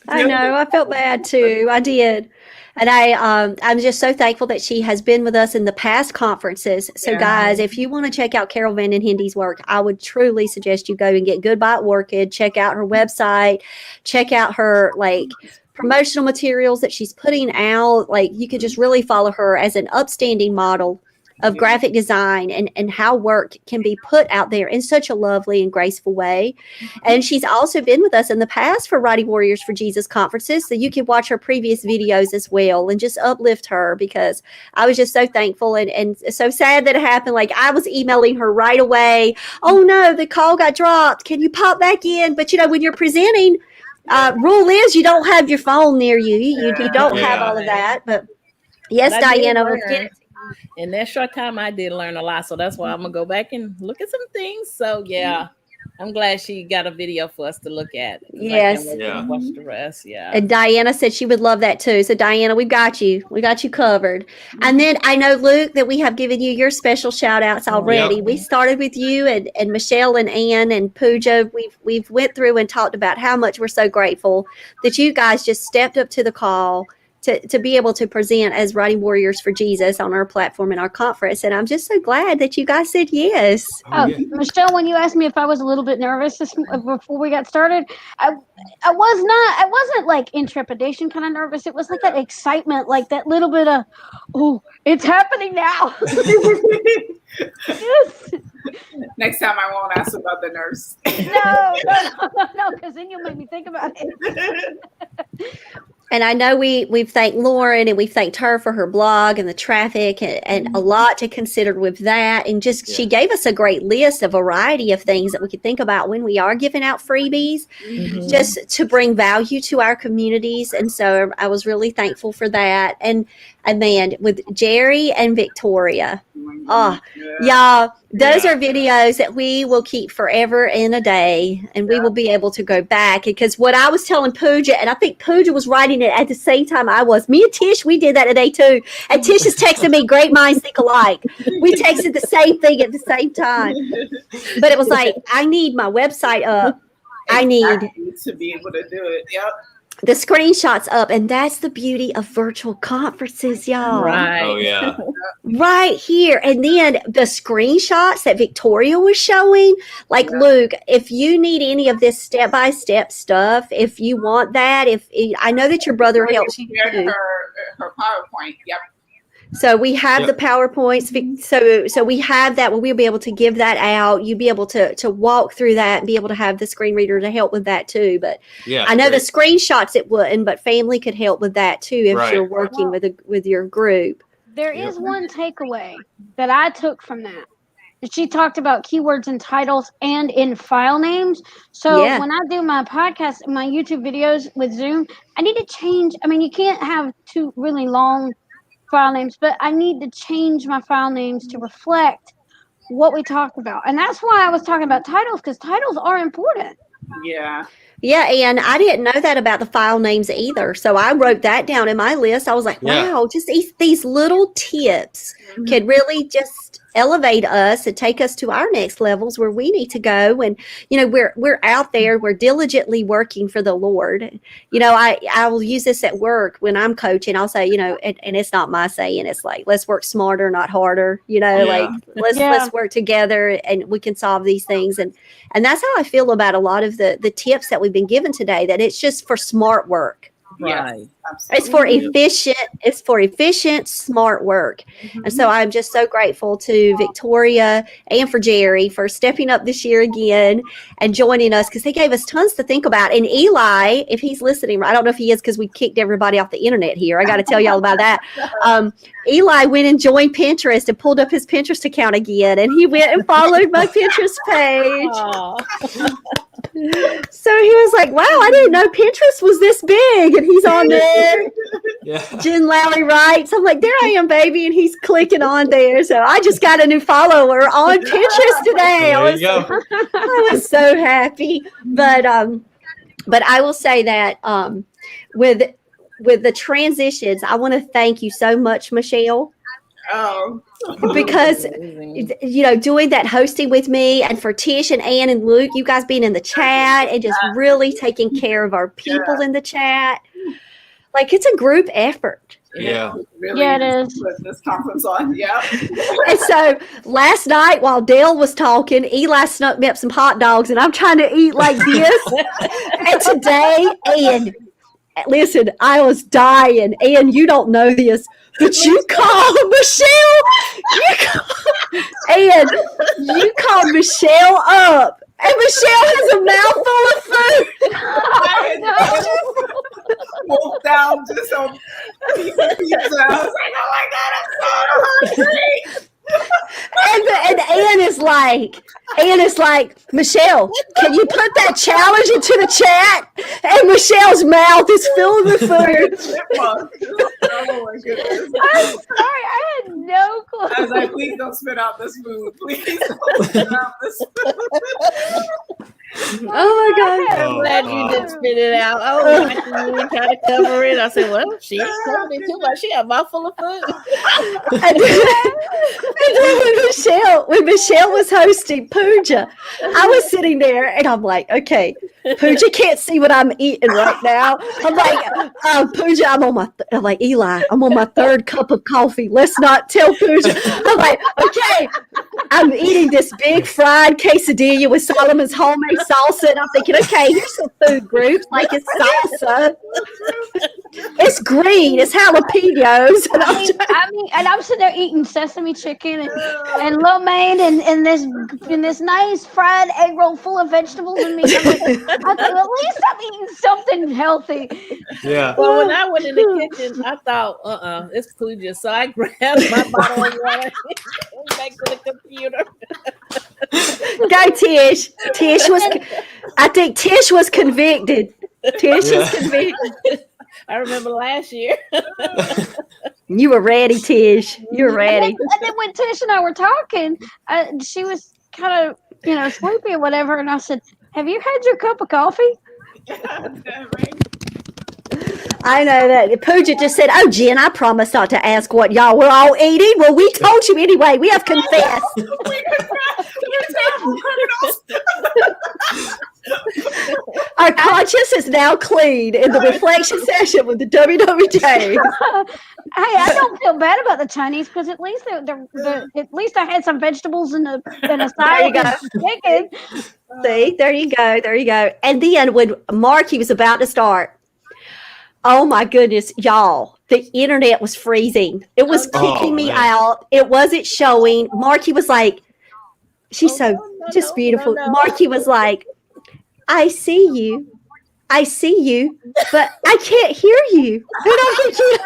I know. I felt bad too. I did. And I'm just so thankful that she has been with us in the past conferences. So Yeah. guys, if you want to check out Carol Van Den Hende's work, I would truly suggest you go and get Goodbye Orchid, check out her website, check out her like promotional materials that she's putting out. Like you could just really follow her as an upstanding model of graphic design and how work can be put out there in such a lovely and graceful way. And she's also been with us in the past for Writing Warriors for Jesus conferences. So you can watch her previous videos as well and just uplift her, because I was just so thankful and so sad that it happened. Like I was emailing her right away. Oh no, the call got dropped. Can you pop back in? But when you're presenting, rule is you don't have your phone near you. You don't have all of that. But yes, But I did Diana. learn. In that short time, I did learn a lot. So that's why I'm going to go back and look at some things. So, yeah, I'm glad she got a video for us to look at. Yes. Watch the rest. Yeah. And Diana said she would love that too. So, Diana, we've got you. We got you covered. And then I know, Luke, that we have given you your special shout outs already. Yep. We started with you and Michelle and Ann and Pooja. We've went through and talked about how much we're so grateful that you guys just stepped up to the call to be able to present as Writing Warriors for Jesus on our platform in our conference. And I'm just so glad that you guys said yes. Michelle, when you asked me if I was a little bit nervous before we got started, I wasn't like in trepidation kind of nervous. It was like that excitement, like that little bit of, oh, it's happening now. Yes. Next time I won't ask about the nurse. No, because then you'll make me think about it. And I know we've thanked Lauren and we've thanked her for her blog and the traffic and a lot to consider with that. And just she gave us a great list, a variety of things that we could think about when we are giving out freebies, just to bring value to our communities. And so I was really thankful for that. And man, with Jerry and Victoria, y'all, those are videos that we will keep forever and a day, and we will be able to go back. Because what I was telling Pooja, and I think Pooja was writing it at the same time I was. Me and Tish, we did that today too. And Tish is texting me, great minds think alike. We texted the same thing at the same time. But it was like, I need my website up. I need to be able to do it. Yep. the screenshots up, and that's the beauty of virtual conferences, y'all. Right. Oh yeah. Right here. And then the screenshots that Victoria was showing, like Luke, if you need any of this step-by-step stuff, if you want that, I know that your brother helps you too. Her PowerPoint. Yep. So we have the PowerPoints. So we have that. We'll be able to give that out. You'll be able to walk through that and be able to have the screen reader to help with that too. But I know the screenshots it wouldn't, but family could help with that too if you're working with your group. There is one takeaway that I took from that. She talked about keywords in titles and in file names. So when I do my podcast, my YouTube videos with Zoom, I need to change. I mean, you can't have two really long file names, but I need to change my file names to reflect what we talked about. And that's why I was talking about titles, because titles are important. Yeah. Yeah, and I didn't know that about the file names either. So I wrote that down in my list. I was like, wow, just these little tips can really just elevate us and take us to our next levels where we need to go. And, we're out there, we're diligently working for the Lord. I will use this at work when I'm coaching. I'll say, and it's not my saying, it's like, let's work smarter, not harder, like let's work together and we can solve these things. And that's how I feel about a lot of the tips that we've been given today, that it's just for smart work. Right. It's for efficient, smart work. And so I'm just so grateful to Victoria and for Jerry for stepping up this year again and joining us, because they gave us tons to think about. And Eli, if he's listening, I don't know if he is because we kicked everybody off the internet here. I got to tell y'all about that. Eli went and joined Pinterest and pulled up his Pinterest account again, and he went and followed my Pinterest page. So he was like, wow, I didn't know Pinterest was this big, and he's on there. Yeah. Jen Lowry writes, I'm like, there I am, baby, and he's clicking on there. So I just got a new follower on Pinterest today. There you go. I was so happy. But I will say that with the transitions, I want to thank you so much, Michelle. Oh. Because doing that hosting with me, and for Tish and Ann and Luke, you guys being in the chat and just really taking care of our people in the chat. Like, it's a group effort. Yeah. Really Yeah, it is. Put this conference on. Yeah. And so last night while Dale was talking, Eli snuck me up some hot dogs, and I'm trying to eat like this. And today, and listen, I was dying. And you don't know this, but you called Michelle. You called Michelle up. And Michelle has a mouthful of food. I wolfed down just a piece of pizza. I was like, oh my God, I'm so hungry. And Ann is like, Michelle, can you put that challenge into the chat? And Michelle's mouth is filled with food. Oh my goodness. I'm sorry, I had no clue. I was like, please don't spit out this food. Please don't spit out this food. Oh my God. I'm glad you did spit it out. Oh, I really trying to cover it. I said, well, she ain't covering it too much. She got a mouthful of food. And then when Michelle was hosting Pooja, I was sitting there and I'm like, okay, Pooja can't see what I'm eating right now. I'm like, Pooja, I'm like, Eli, I'm on my third cup of coffee. Let's not tell Pooja. I'm like, okay, I'm eating this big fried quesadilla with Solomon's homemade salsa. And I'm thinking, okay, here's some food groups. Like, it's salsa. It's green. It's jalapenos. And I'm sitting there eating sesame chicken and lo mein and this nice fried egg roll full of vegetables and meat. I thought, at least I'm eating something healthy. Yeah. Well, when I went in the kitchen, I thought, it's Pooja. So I grabbed my bottle of water and went back to the computer. Go, Tish. I think Tish was convicted. Tish was convicted. I remember last year. You were ready, Tish. You were ready. And then when Tish and I were talking, she was kind of, sleepy or whatever. And I said, have you had your cup of coffee? I know that. Pooja just said, oh, Jen, I promised not to ask what y'all were all eating. Well, we told you anyway. We have confessed. Our conscience is now clean in the reflection session with the WWJ. Hey, I don't feel bad about the Chinese because at least at least I had some vegetables and a side of chicken. See, there you go. And then when Marky was about to start, oh my goodness, y'all, the internet was freezing. It was kicking me out. It wasn't showing. Marky was like, she's beautiful. Marky was like, I see you, but I can't hear you. And I'm thinking,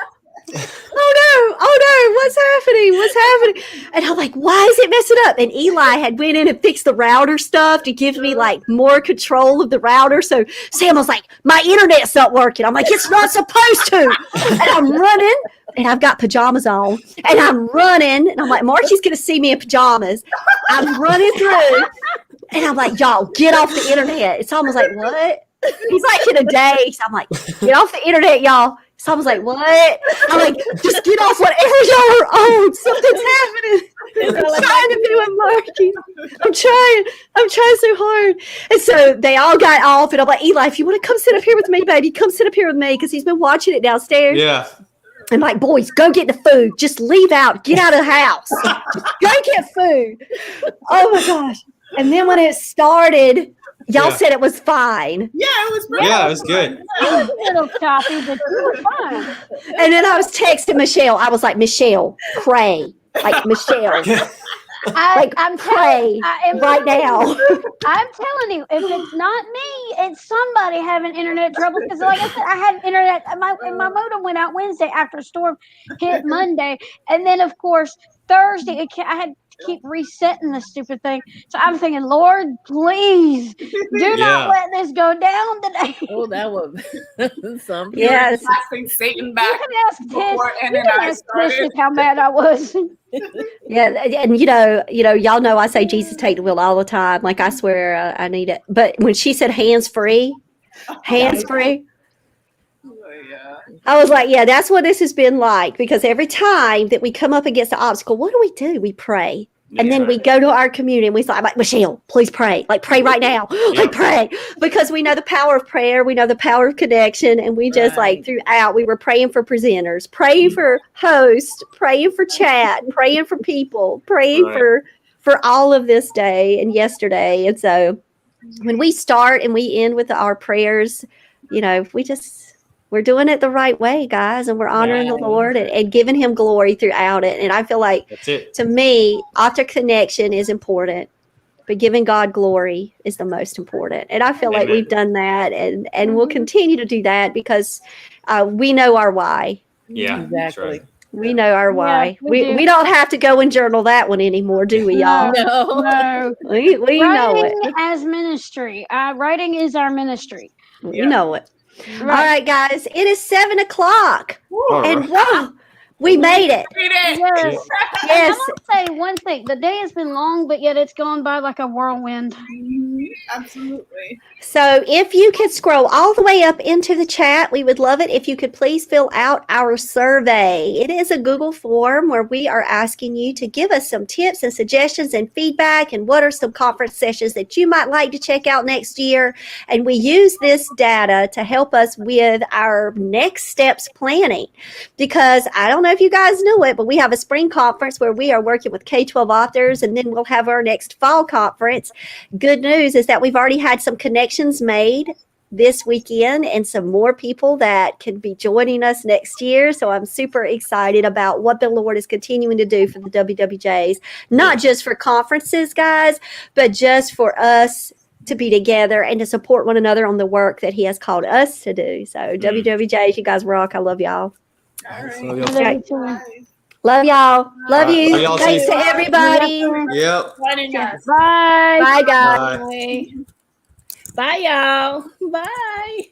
oh no, what's happening? And I'm like, why is it messing up? And Eli had went in and fixed the router stuff to give me like more control of the router. So Sam was like, my internet's not working. I'm like, it's not supposed to. And I'm running and I've got pajamas on and I'm running and I'm like, Marcy's going to see me in pajamas. I'm running through and I'm like, y'all get off the internet. It's almost like, what? He's like in a daze. I'm like, get off the internet, y'all. So I was like, what? I'm like, just get off whatever y'all are on. Something's happening. I'm trying to be with Marky. I'm trying so hard. And so they all got off, and I'm like, Eli, if you want to come sit up here with me, baby, come sit up here with me, because he's been watching it downstairs. Yeah. I'm like, boys, go get the food. Just leave out. Get out of the house. Go get food. Oh, my gosh. And then when it started, y'all said it was fine. Yeah, it was great. Yeah, it was good. It was a little choppy, but you were fine. And then I was texting Michelle. I was like, Michelle, pray. Like, Michelle. I'm pray right now. I'm telling you, if it's not me, it's somebody having internet trouble. Because like I said, I had internet. My modem went out Wednesday after a storm hit Monday. And then, of course, Thursday, I had keep resetting this stupid thing. So I'm thinking, Lord, please do not let this go down today. Oh, that was something. Yes. Blasting Satan You back can ask Tish. before N You and can I ask started. Tish how mad I was. Yeah, and y'all know I say Jesus take the wheel all the time. Like I swear I need it. But when she said hands free, Yeah. I was like, yeah, that's what this has been like. Because every time that we come up against an obstacle, what do? We pray. And then we go to our community and we say, like, Michelle, please pray. Like, pray right now. Like, pray. Because we know the power of prayer. We know the power of connection. And we just, like, throughout, we were praying for presenters, praying for hosts, praying for chat, praying for people, praying for all of this day and yesterday. And so when we start and we end with our prayers, we're doing it the right way, guys, and we're honoring the Lord and giving him glory throughout it. And I feel like, to me, author connection is important, but giving God glory is the most important. And I feel like we've done that, and we'll continue to do that because we know our why. Yeah, Exactly. that's right. We know our why. we We don't have to go and journal that one anymore, do we, y'all? No. We know Writing it. as ministry. Writing is our ministry. We know it. Right. All right, guys, it is 7:00. All And right. whoa, we made it. Yes. Yes. I'm gonna say one thing. The day has been long, but yet it's gone by like a whirlwind. Absolutely. So if you could scroll all the way up into the chat, we would love it if you could please fill out our survey. It is a Google form where we are asking you to give us some tips and suggestions and feedback and what are some conference sessions that you might like to check out next year. And we use this data to help us with our next steps planning. Because I don't know if you guys know it, but we have a spring conference where we are working with K-12 authors, and then we'll have our next fall conference. Good news is that we've already had some connections made this weekend and some more people that can be joining us next year. So I'm super excited about what the Lord is continuing to do for the WWJs, not just for conferences, guys, but just for us to be together and to support one another on the work that he has called us to do. So WWJs, you guys rock. I love y'all. All right. Okay. Bye. Love y'all. Love you. Love y'all Thanks too. to everybody. Yep. Bye. Bye, guys. Bye. Bye, y'all. Bye.